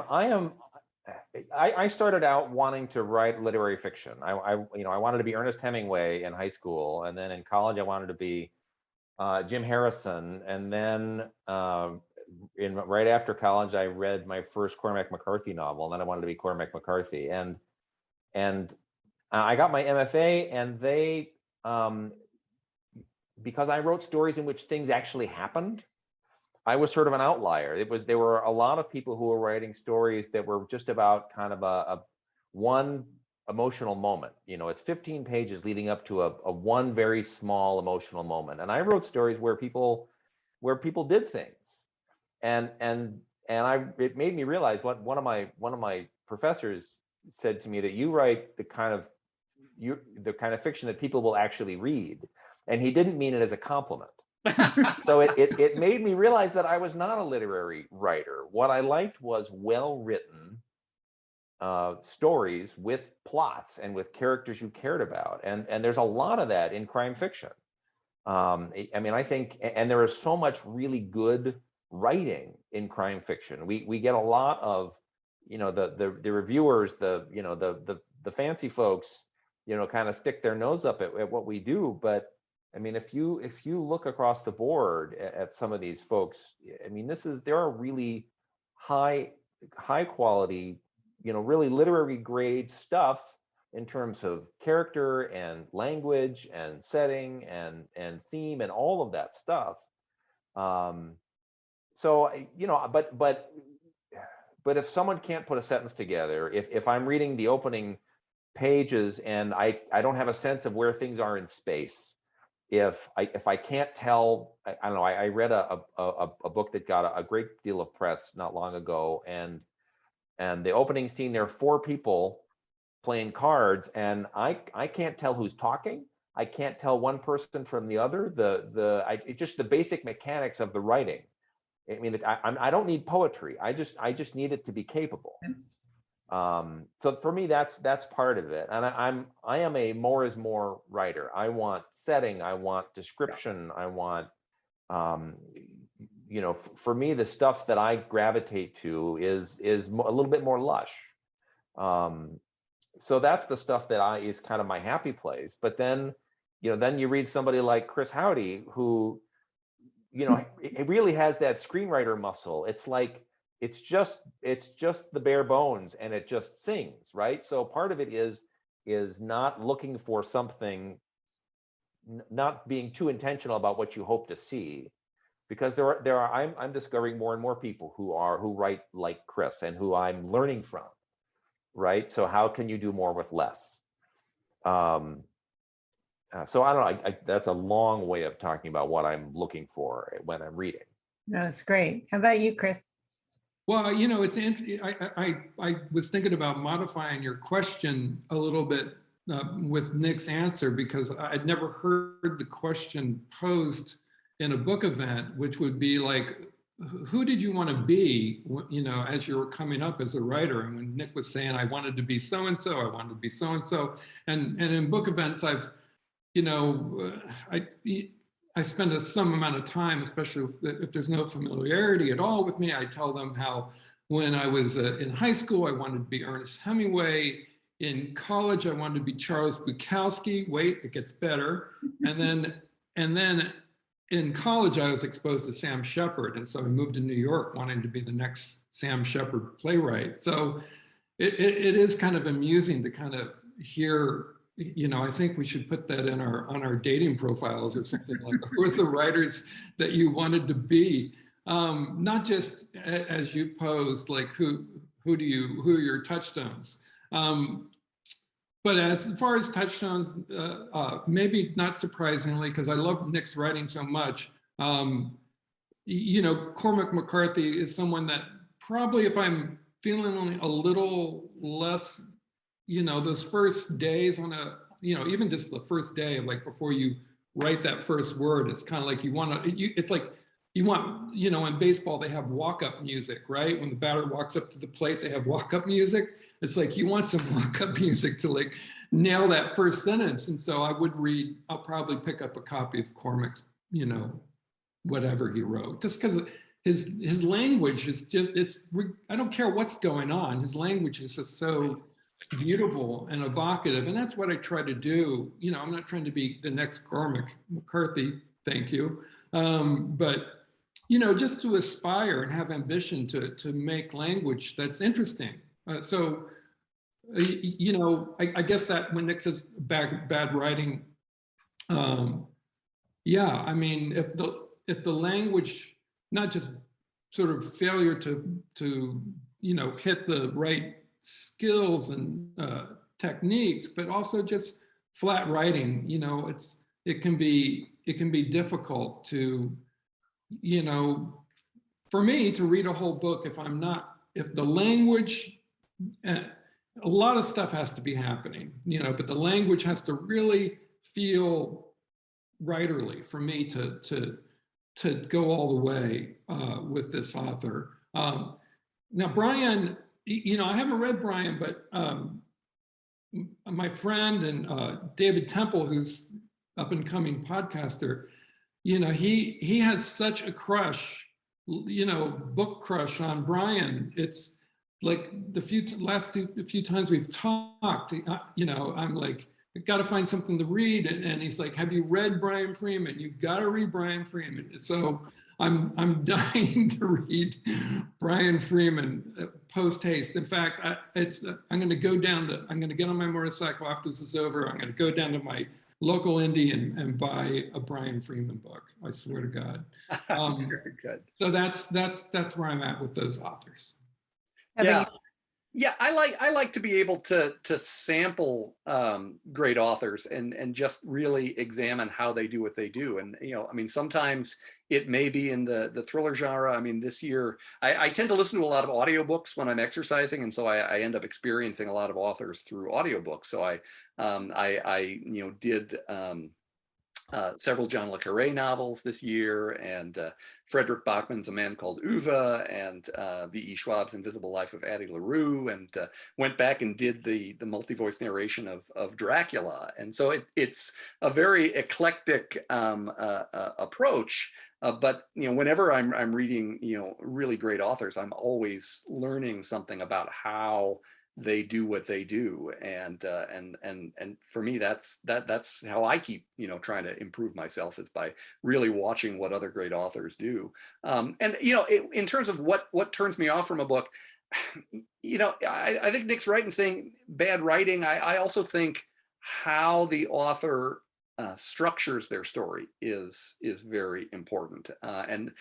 started out wanting to write literary fiction. I wanted to be Ernest Hemingway in high school, and then in college I wanted to be Jim Harrison, and then right after college I read my first Cormac McCarthy novel, and then I wanted to be Cormac McCarthy, and I got my MFA, and they because I wrote stories in which things actually happened, I was sort of an outlier. There were a lot of people who were writing stories that were just about kind of a one emotional moment. It's 15 pages leading up to a one very small emotional moment. And I wrote stories where people did things, and it made me realize what one of my professors said to me, that you write the kind of fiction that people will actually read, and he didn't mean it as a compliment. So it made me realize that I was not a literary writer. What I liked was well-written stories with plots and with characters you cared about, and there's a lot of that in crime fiction. I think, and there is so much really good writing in crime fiction. We get a lot of the reviewers, the fancy folks, kind of stick their nose up at what we do, but if you look across the board at some of these folks, there are really high quality, really literary grade stuff in terms of character and language and setting and theme and all of that stuff. So, you know, but if someone can't put a sentence together, if I'm reading the opening pages and I don't have a sense of where things are in space, if I can't tell, I don't know, I read a book that got a great deal of press not long ago, and the opening scene, there are 4 people playing cards, and I can't tell who's talking. I can't tell one person from the other. It's just the basic mechanics of the writing. I mean, I don't need poetry. I just need it to be capable. So for me, that's part of it. And I am a more is more writer. I want setting. I want description. I want, you know, for me, the stuff that I gravitate to is a little bit more lush. So that's the stuff that is kind of my happy place. But then, you know, then you read somebody like Chris Hauty, who, you know, it really has that screenwriter muscle. It's like, it's just the bare bones, and it just sings, right? So part of it is not looking for something, not being too intentional about what you hope to see, because I'm discovering more and more people who write like Chris and who I'm learning from, right? So how can you do more with less? So I don't know, that's a long way of talking about what I'm looking for when I'm reading. No, that's great. How about you, Chris? Well, you know, it's I was thinking about modifying your question a little bit with Nick's answer, because I'd never heard the question posed in a book event, which would be like, who did you want to be, you know, as you were coming up as a writer? And when Nick was saying, I wanted to be so-and-so, I wanted to be so-and-so. And in book events, I've, you know, I spend some amount of time, especially if there's no familiarity at all with me, I tell them how when I was in high school, I wanted to be Ernest Hemingway. In college, I wanted to be Charles Bukowski. Wait, it gets better. And then in college, I was exposed to Sam Shepard. And so I moved to New York wanting to be the next Sam Shepard playwright. So it is kind of amusing to kind of hear, you know, I think we should put that in on our dating profiles or something, like, who are the writers that you wanted to be? Not just as you posed, like who are your touchstones? But as far as touchstones, maybe not surprisingly, because I love Nick's writing so much, you know, Cormac McCarthy is someone that probably, if I'm feeling only a little less, you know, those first days on you know, even just the first day, like before you write that first word, it's kind of like you want to, it's like you want, you know, in baseball, they have walk-up music, right? When the batter walks up to the plate, they have walk-up music. It's like you want some walk-up music to like nail that first sentence. And so I'll probably pick up a copy of Cormac's, you know, whatever he wrote, just because his language is just, I don't care what's going on. His language is just so beautiful and evocative. And that's what I try to do. You know, I'm not trying to be the next Cormac McCarthy, thank you. But, you know, just to aspire and have ambition to make language that's interesting. So, you know, I guess that when Nick says bad writing, yeah, I mean, if the language, not just sort of failure to you know, hit the right skills and techniques, but also just flat writing, you know, it can be difficult to, you know, for me to read a whole book if the language, a lot of stuff has to be happening, you know, but the language has to really feel writerly for me to go all the way with this author. Now, Brian, you know, I haven't read Brian, but my friend and David Temple, who's up and coming podcaster, you know, he has such a crush, you know, book crush on Brian. It's like the few times we've talked, you know, I'm like, I got to find something to read. And he's like, have you read Brian Freeman? You've got to read Brian Freeman. So I'm dying to read Brian Freeman post haste. In fact, I'm going to get on my motorcycle after this is over. I'm going to go down to my local indie and buy a Brian Freeman book. I swear to God. Very good. So that's where I'm at with those authors. How about Yeah. you? Yeah, I like to be able to sample great authors and just really examine how they do what they do. And I mean, sometimes it may be in the thriller genre. I mean, this year I tend to listen to a lot of audiobooks when I'm exercising, and so I end up experiencing a lot of authors through audiobooks. So I did several John le Carré novels this year, and Frederick Bachman's A Man Called Uwe, and V.E. Schwab's Invisible Life of Addie LaRue, and went back and did the multi-voice narration of Dracula. And so it's a very eclectic approach. But whenever I'm reading really great authors, I'm always learning something about how they do what they do, and for me that's how I keep trying to improve myself, is by really watching what other great authors do. And in terms of what turns me off from a book, I think Nick's right in saying bad writing. I also think how the author structures their story is very important, and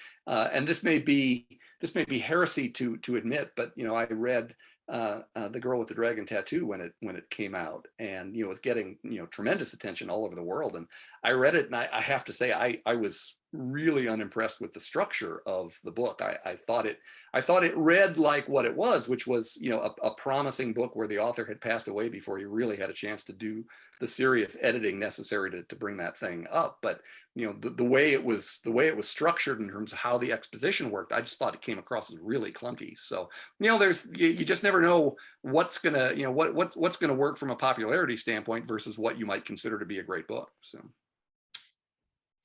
this may be heresy to admit, but I read The Girl with the Dragon Tattoo when it came out, and it was getting tremendous attention all over the world. And I read it, and I have to say I was really unimpressed with the structure of the book. I thought it read like what it was, which was a promising book where the author had passed away before he really had a chance to do the serious editing necessary to bring that thing up. But the way it was structured in terms of how the exposition worked, I just thought it came across as really clunky. So you just never know what's gonna what's gonna work from a popularity standpoint versus what you might consider to be a great book.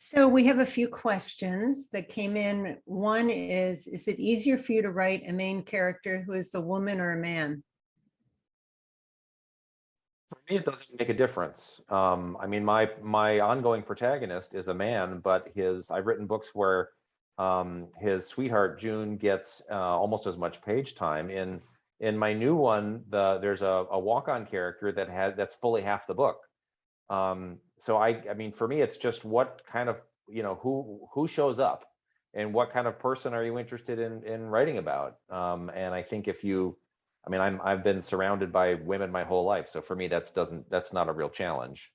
So we have a few questions that came in. One is it easier for you to write a main character who is a woman or a man? For me, it doesn't make a difference. I mean, my ongoing protagonist is a man, but I've written books where his sweetheart June gets almost as much page time. In my new one, there's a walk-on character that's fully half the book. So I mean, for me, it's just what kind of who shows up, and what kind of person are you interested in writing about. And I think I've been surrounded by women my whole life, so for me that's not a real challenge.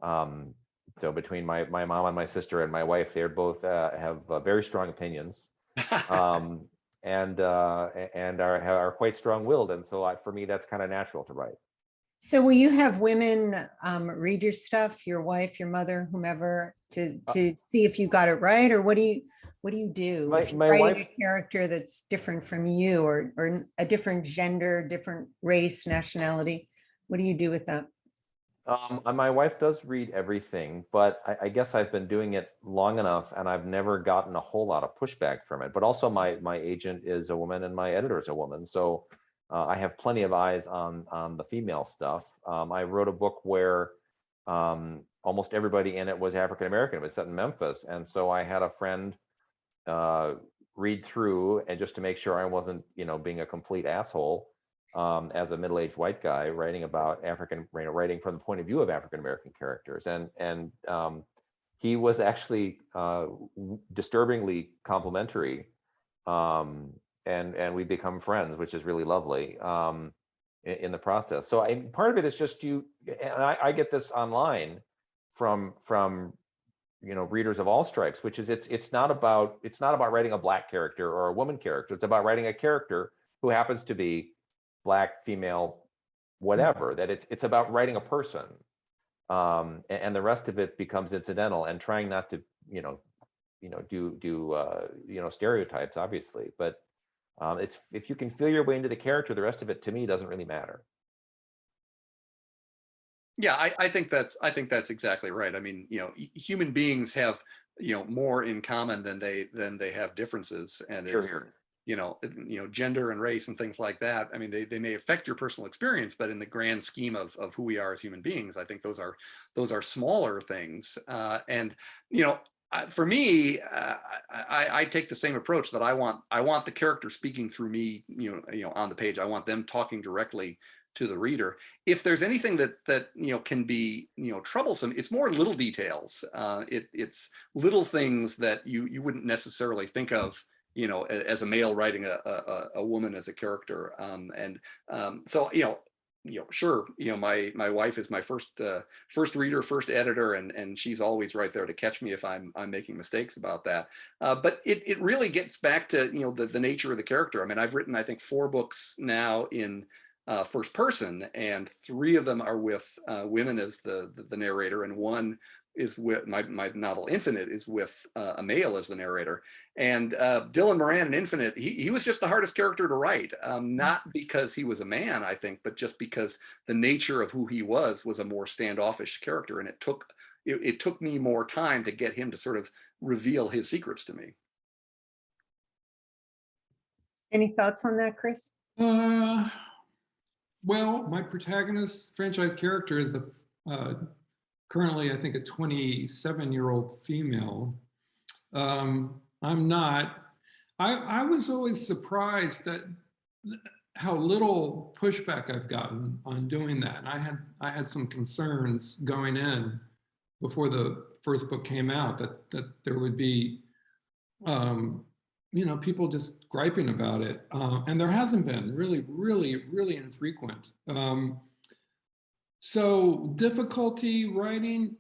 So between my mom and my sister and my wife, they're both have very strong opinions, and are quite strong-willed, and so for me that's kind of natural to write. So will you have women read your stuff, your wife, your mother, whomever, to see if you got it right, or what do you do if you're writing a character that's different from you, or a different gender, different race, nationality? What do you do with that? My wife does read everything, but I guess I've been doing it long enough, and I've never gotten a whole lot of pushback from it. But also my agent is a woman, and my editor is a woman, so I have plenty of eyes on the female stuff. I wrote a book where almost everybody in it was African American. It was set in Memphis, and so I had a friend read through, and just to make sure I wasn't, being a complete asshole as a middle-aged white guy writing about writing from the point of view of African American characters, and he was actually disturbingly complimentary. And we become friends, which is really lovely in the process. So part of it is just and I get this online from readers of all stripes, which is it's not about writing a black character or a woman character. It's about writing a character who happens to be black, female, whatever. That it's about writing a person, and the rest of it becomes incidental, and trying not to do stereotypes, obviously, but it's if you can feel your way into the character, the rest of it to me doesn't really matter. Yeah, I think that's exactly right. I mean, human beings have more in common than they have differences, and it's gender and race and things like that. I mean, they may affect your personal experience, but in the grand scheme of who we are as human beings, I think those are smaller things. And For me, I take the same approach that I want the character speaking through me, on the page. I want them talking directly to the reader. If there's anything that can be troublesome, it's more little details. It's little things that you wouldn't necessarily think of as a male writing a woman as a character. So sure, my wife is my first reader, first editor, and she's always right there to catch me if I'm making mistakes about that. But it really gets back to the nature of the character. I mean, I've written, I think, 4 books now in first person, and 3 of them are with women as the narrator, and 1 is with my novel Infinite is with a male as the narrator. And Dylan Moran in Infinite, he was just the hardest character to write, not because he was a man, I think, but just because the nature of who he was a more standoffish character, and it took me more time to get him to sort of reveal his secrets to me. Any thoughts on that, Chris? Well, my protagonist franchise character is currently, I think, a 27-year-old female. I'm not. I was always surprised at how little pushback I've gotten on doing that. And I had some concerns going in before the first book came out that there would be, people just griping about it. And there hasn't been, really, really, really infrequent. So difficulty writing,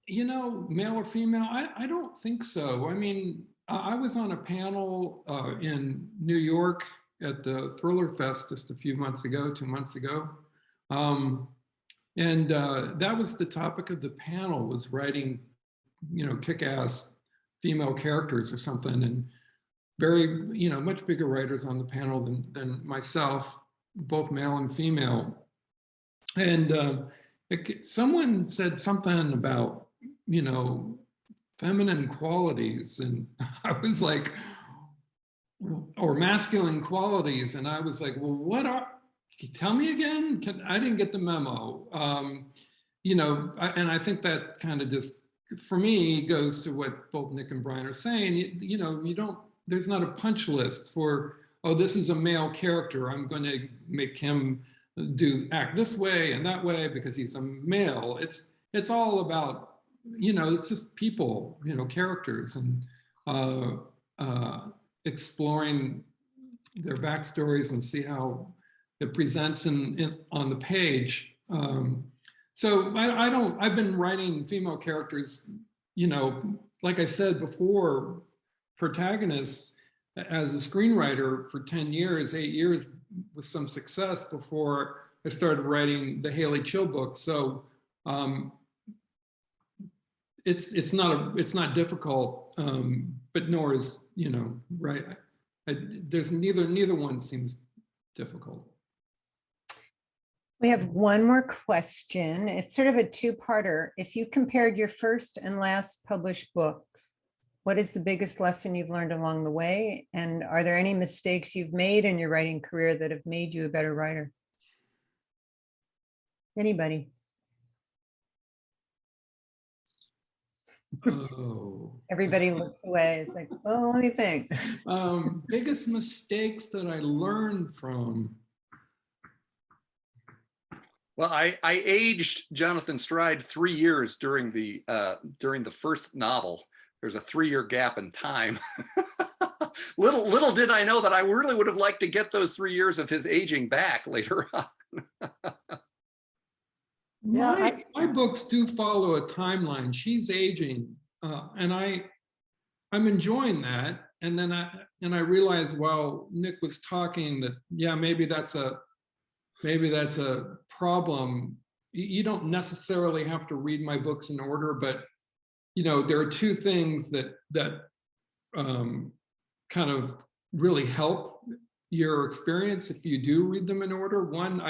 male or female, I don't think so. I mean, I was on a panel in New York at the Thriller Fest just a few months ago, 2 months ago. And that was the topic of the panel, was writing, kick-ass female characters or something. And very, much bigger writers on the panel than myself, both male and female. And someone said something about, feminine qualities, and I was like, or masculine qualities, and I was like, well, what are? Can you tell me again? I didn't get the memo. And I think that kind of just, for me, goes to what both Nick and Brian are saying. You don't. There's not a punch list for, oh, this is a male character, I'm going to make him act this way and that way because he's a male. It's all about, it's just people, characters, and exploring their backstories and see how it presents on the page. So I've been writing female characters, like I said before, Protagonist as a screenwriter for 10 years, 8 years with some success before I started writing the Haley Chill book. So it's not difficult, but nor is, right. There's neither one seems difficult. We have one more question. It's sort of a 2-parter. If you compared your first and last published books, what is the biggest lesson you've learned along the way? And are there any mistakes you've made in your writing career that have made you a better writer? Anybody? Oh. Everybody looks away. It's like, oh, let me think. Biggest mistakes that I learned from. Well, I aged Jonathan Stride 3 years during the first novel. There's a 3-year gap in time. Little did I know that I really would have liked to get those 3 years of his aging back later on. My books do follow a timeline. She's aging, and I'm enjoying that. And then I realized while Nick was talking that, yeah, maybe that's a problem. You don't necessarily have to read my books in order, but there are 2 things that kind of really help your experience if you do read them in order. One,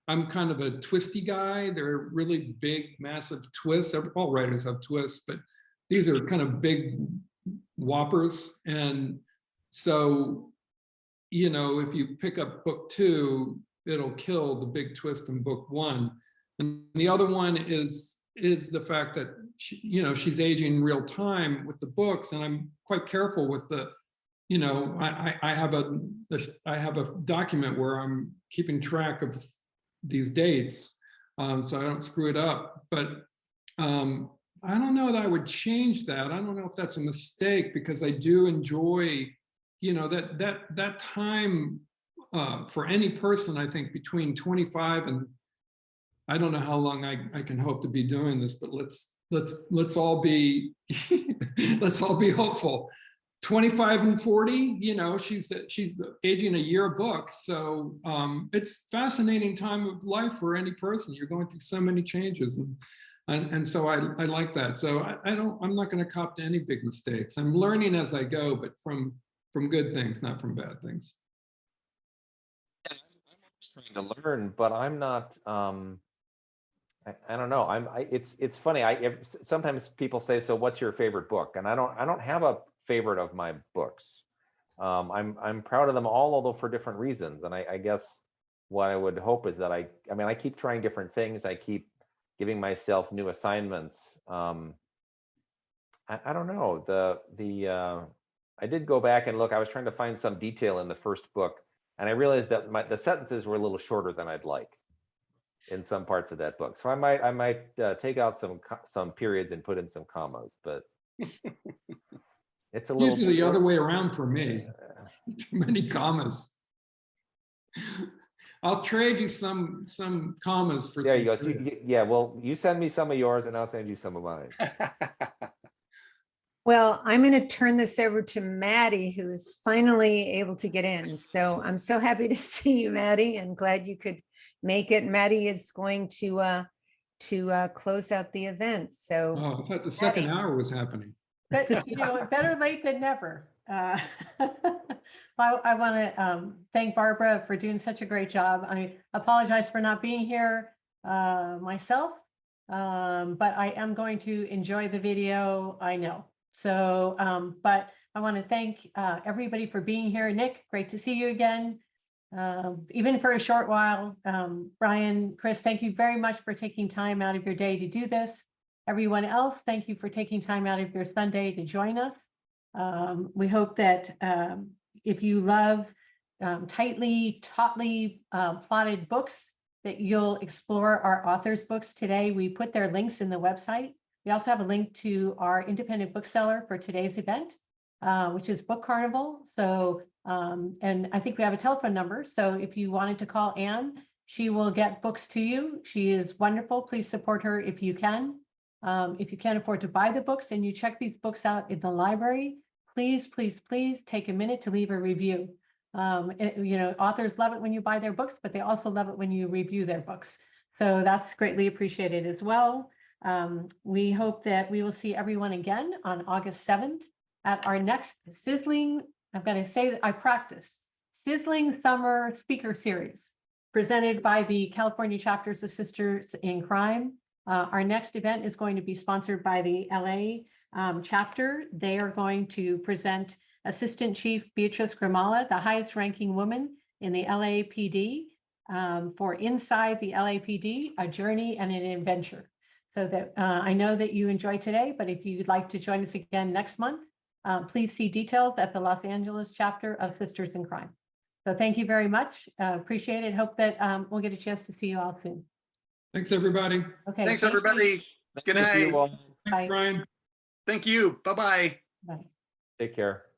I'm kind of a twisty guy. They're really big, massive twists. All writers have twists, but these are kind of big whoppers. And so, if you pick up book 2, it'll kill the big twist in book 1. And the other one is is the fact that she, you know, she's aging in real time with the books, and I'm quite careful with the, you know, I have a document where I'm keeping track of these dates, so I don't screw it up. But I don't know that I would change that. I don't know if that's a mistake, because I do enjoy, you know, that time for any person. I think between 25 and, I don't know how long I can hope to be doing this, but let's all be let's all be hopeful. 25 and 40, you know, she's aging a year a book. So it's fascinating time of life for any person. You're going through so many changes, and so I like that. So I'm not going to cop to any big mistakes. I'm learning as I go, but from good things, not from bad things. I'm trying to learn, but I'm not. I don't know. It's funny. Sometimes people say, "So, what's your favorite book?" And I don't have a favorite of my books. I'm proud of them all, although for different reasons. And I guess what I would hope is that I mean, I keep trying different things. I keep giving myself new assignments. I don't know. I did go back and look. I was trying to find some detail in the first book, and I realized that the sentences were a little shorter than I'd like in some parts of that book. So I might take out some periods and put in some commas, but it's a little usually the other way around for me. Too many commas. I'll trade you some commas for. There some you go. So yeah, well, you send me some of yours and I'll send you some of mine. Well, I'm going to turn this over to Maddie, who is finally able to get in. So I'm so happy to see you, Maddie, and glad you could make it. Maddie is going to close out the event. So I thought the second hour was happening. But, you know, better late than never. I want to thank Barbara for doing such a great job. I apologize for not being here myself, but I am going to enjoy the video, I know. So, but I want to thank everybody for being here. Nick, great to see you again, even for a short while. Brian, Chris, thank you very much for taking time out of your day to do this. Everyone else, thank you for taking time out of your Sunday to join us. We hope that if you love tightly, tautly plotted books, that you'll explore our authors' books today. We put their links in the website. We also have a link to our independent bookseller for today's event, which is Book Carnival. So, and I think we have a telephone number. So if you wanted to call Anne, she will get books to you. She is wonderful. Please support her if you can. If you can't afford to buy the books and you check these books out in the library, please, please, please take a minute to leave a review. You know, authors love it when you buy their books, but they also love it when you review their books. So that's greatly appreciated as well. We hope that we will see everyone again on August 7th at our next sizzling, I'm going to say that I practice, sizzling summer speaker series presented by the California chapters of Sisters in Crime. Our next event is going to be sponsored by the LA chapter. They are going to present Assistant Chief Beatrice Grimala, the highest ranking woman in the LAPD, for Inside the LAPD, a journey and an adventure. So that I know that you enjoyed today, but if you'd like to join us again next month, please see details at the Los Angeles chapter of Sisters in Crime. So thank you very much. Appreciate it. Hope that we'll get a chance to see you all soon. Thanks, everybody. Okay. Thanks, everybody. Good Nice to see night. you all. Thanks, Bye. Brian. Thank you. Bye-bye. Bye. Take care.